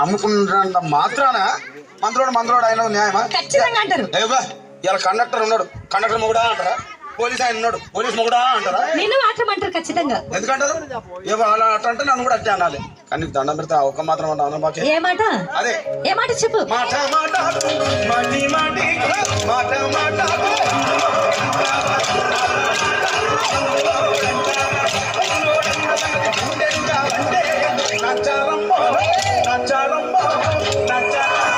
అమ్ముకున్నంత మాత్రాన మంత్రోడు అయిన న్యాయమా? ఖచ్చితంగా అంటారు. ఇలా కండక్టర్ ఉన్నాడు, కండక్టర్ మొగుడా అంటారా? పోలీస్ ఆయన ఉన్నాడు, పోలీస్ మొగుడా అంటారా? నేను మాత్రం ఖచ్చితంగా. ఎందుకంటారు? అలా అంటే నన్ను కూడా అట్టే అనాలి. కానీ నీకు దండం పెడితే ఒక్క మాత్రం అన్నా మాకే. ఏ మాట? అదే ఏ మాట చెప్పు. మాట మాట మాట మాట నచ్చారమ్మో నచ్చారమ్మో నచ్చారమ్మో